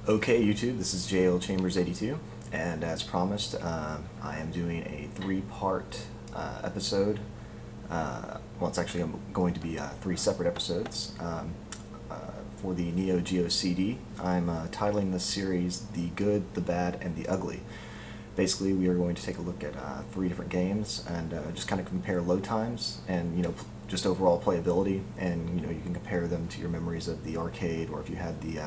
Okay, YouTube, this is JL Chambers 82, and as promised, I am doing a three-part episode. Well, it's actually going to be three separate episodes for the Neo Geo CD. I'm titling this series The Good, the Bad, and the Ugly. Basically, we are going to take a look at three different games and just kind of compare load times and just overall playability, and you can compare them to your memories of the arcade, or if you had the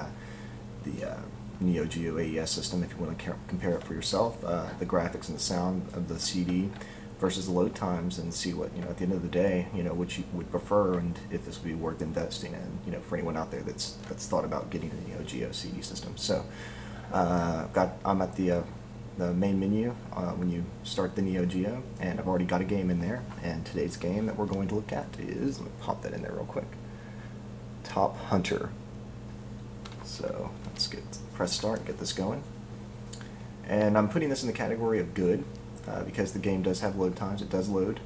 Neo Geo AES system, if you want to compare it for yourself, the graphics and the sound of the CD versus the load times, and see what, at the end of the day, which you would prefer, and if this would be worth investing in, for anyone out there that's thought about getting a Neo Geo CD system. So, I'm at the main menu when you start the Neo Geo, and I've already got a game in there, and today's game that we're going to look at is, let me pop that in there real quick, Top Hunter. So let's press start and get this going. And I'm putting this in the category of good because the game does have load times. It does load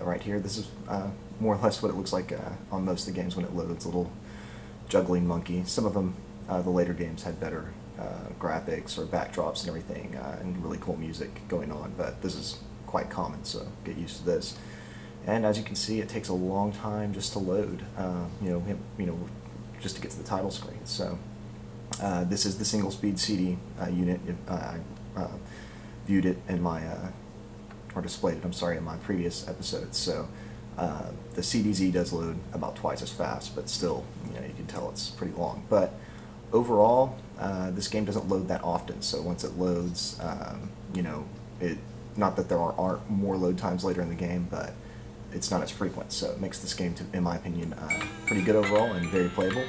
right here. This is more or less what it looks like on most of the games when it loads. A little juggling monkey. Some of them, the later games, had better graphics or backdrops and everything, and really cool music going on. But this is quite common, so get used to this. And as you can see, it takes a long time just to load. Just to get to the title screen. So. This is the single speed CD unit. I viewed it in my, or displayed it, I'm sorry, in my previous episodes. So the CDZ does load about twice as fast, but still, you can tell it's pretty long. But overall, this game doesn't load that often. So once it loads, not that there aren't more load times later in the game, but it's not as frequent. So it makes this game, in my opinion, pretty good overall and very playable.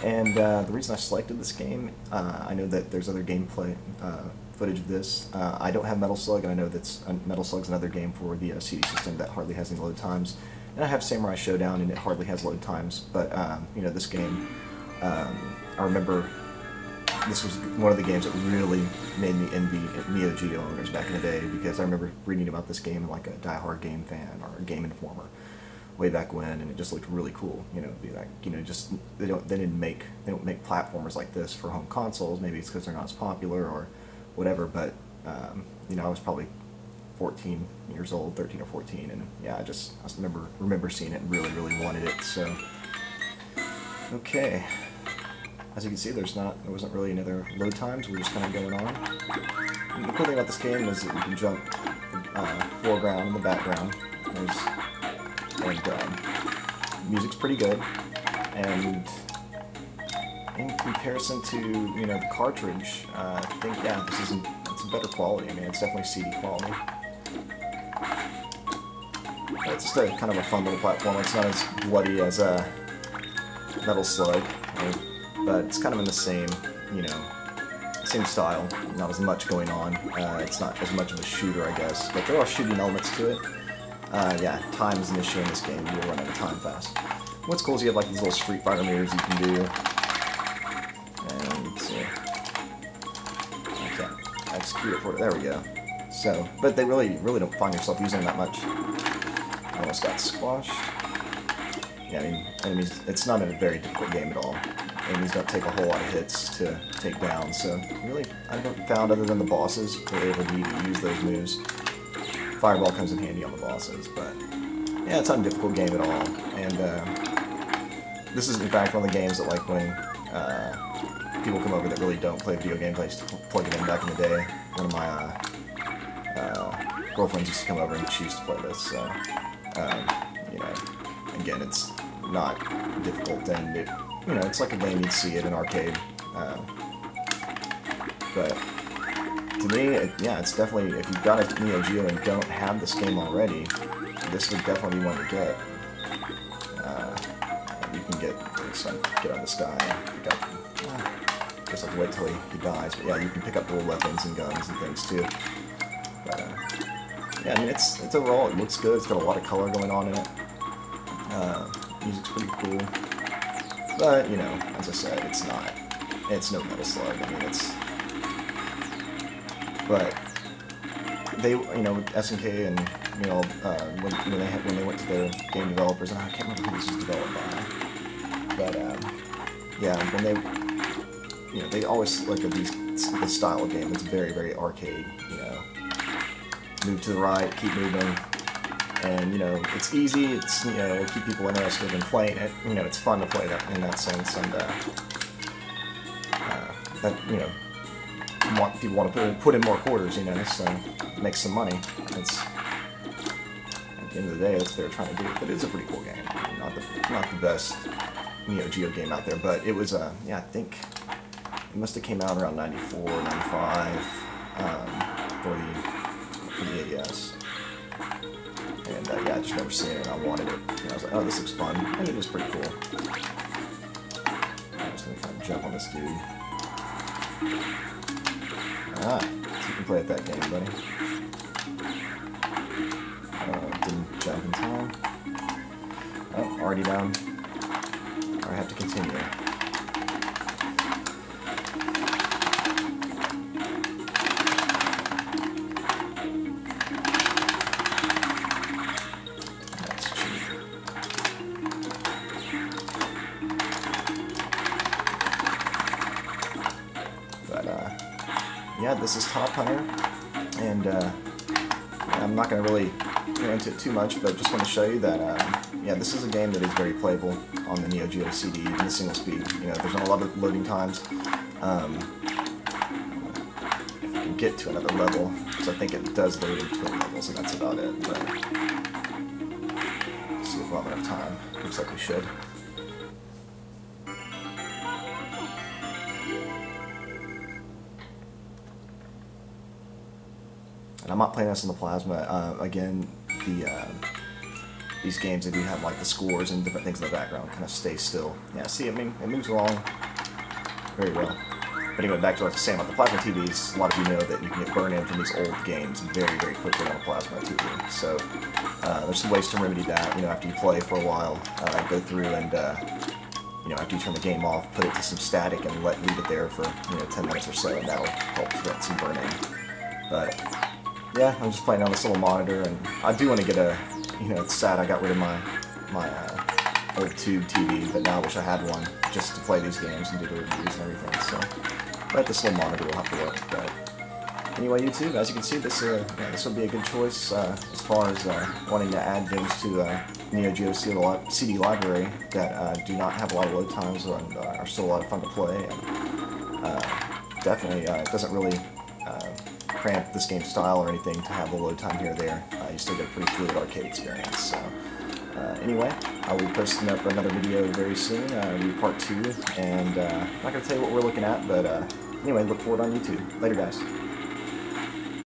And the reason I selected this game, I know that there's other gameplay footage of this. I don't have Metal Slug, and I know that Metal Slug's another game for the CD system that hardly has any load times. And I have Samurai Showdown, and it hardly has load times. But this game, I remember this was one of the games that really made me envy Neo Geo owners back in the day, because I remember reading about this game in like a Die Hard Game Fan or a Game Informer way back when, and it just looked really cool. Be like, just they don't make platformers like this for home consoles. Maybe it's because they're not as popular or whatever. But I was probably 14 years old, 13 or 14, and yeah, I remember seeing it and really wanted it. So okay, as you can see, there wasn't really any other load times. We're just kind of going on. And the cool thing about this game is that you can jump foreground and the background. Music's pretty good, and in comparison to the cartridge, I think it's a better quality. I mean, it's definitely CD quality. It's just kind of a fun little platform. It's not as bloody as a Metal Slug, but it's kind of in the same same style. Not as much going on. It's not as much of a shooter, I guess, but there are shooting elements to it. Time is an issue in this game. You'll run out of time fast. What's cool is you have like these little Street Fighter meters you can do. And so, okay, execute it for it. There we go. So, but they really don't find yourself using them that much. I almost got squashed. Yeah, I mean, enemies. It's not a very difficult game at all. Enemies don't take a whole lot of hits to take down. So, really, I haven't found, other than the bosses, where they would need to use those moves. Fireball comes in handy on the bosses, but yeah, it's not a difficult game at all. And this is in fact one of the games that, like, when people come over that really don't play video games, I used to plug it in back in the day. One of my girlfriends used to come over and she used to play this. So again, it's not difficult, and it's like a game you'd see at an arcade. But to me, it's definitely, if you've got a Neo Geo and don't have this game already, this would definitely be one to get. You can get on this guy, pick up, just have to wait till he dies, but yeah, you can pick up little weapons and guns and things too. But yeah, I mean, it's overall, it looks good. It's got a lot of color going on in it. Music's pretty cool, but as I said, it's no Metal Slug. I mean, but they, with SNK and when they went to their game developers, and I can't remember who this was developed by, but yeah, when they you know, they always look at this style of game. It's very, very arcade, you know. Move to the right, keep moving, and, you know, it's easy, it's, you know, keep people interested in playing it. You know, it's fun to play that in that sense, and, that, you know, people want to put in more quarters, you know, so make some money. It's, at the end of the day, that's what they're trying to do. But it's a pretty cool game. Not the best Neo Geo game out there, but it was yeah, I think it must have came out around 94, 95 for the AES. And yeah, I just remember seeing it and I wanted it. And I was like, oh, this looks fun, and it was pretty cool. I'm just gonna kind of jump on this dude. Alright, so you can play at that game, buddy. Didn't jump in time. Oh, already down. I have to continue. That's cheap. But, yeah, this is Top Hunter, and I'm not going to really go into it too much, but just want to show you that, yeah, this is a game that is very playable on the Neo Geo CD, even the single speed. You know, there's not a lot of loading times. If you can get to another level, because I think it does load in twin levels, and that's about it. But let's see if we'll have enough time. Looks like we should. And I'm not playing this on the Plasma. Again, these games, they do have like the scores and different things in the background kind of stay still. Yeah, see, I mean, it moves along very well. But anyway, back to what I was saying about the Plasma TVs, a lot of you know that you can get burn-in from these old games very, very quickly on a Plasma TV. So there's some ways to remedy that. You know, after you play for a while, go through and you know, after you turn the game off, put it to some static and leave it there for, you know, 10 minutes or so, and that'll help prevent some burn-in. But yeah, I'm just playing on this little monitor, and I do want to get a, you know, it's sad I got rid of my old tube TV, but now I wish I had one just to play these games and do the reviews and everything, so, but this little monitor will have to work. But anyway, YouTube, as you can see, this will be a good choice as far as wanting to add games to Neo Geo CD library that do not have a lot of load times and are still a lot of fun to play, and definitely it doesn't really cramp this game's style or anything to have the load time here or there. You still get a pretty fluid arcade experience. So anyway, I'll be posting up another video very soon, part 2, and I'm not going to tell you what we're looking at, but anyway, look for it on YouTube. Later, guys.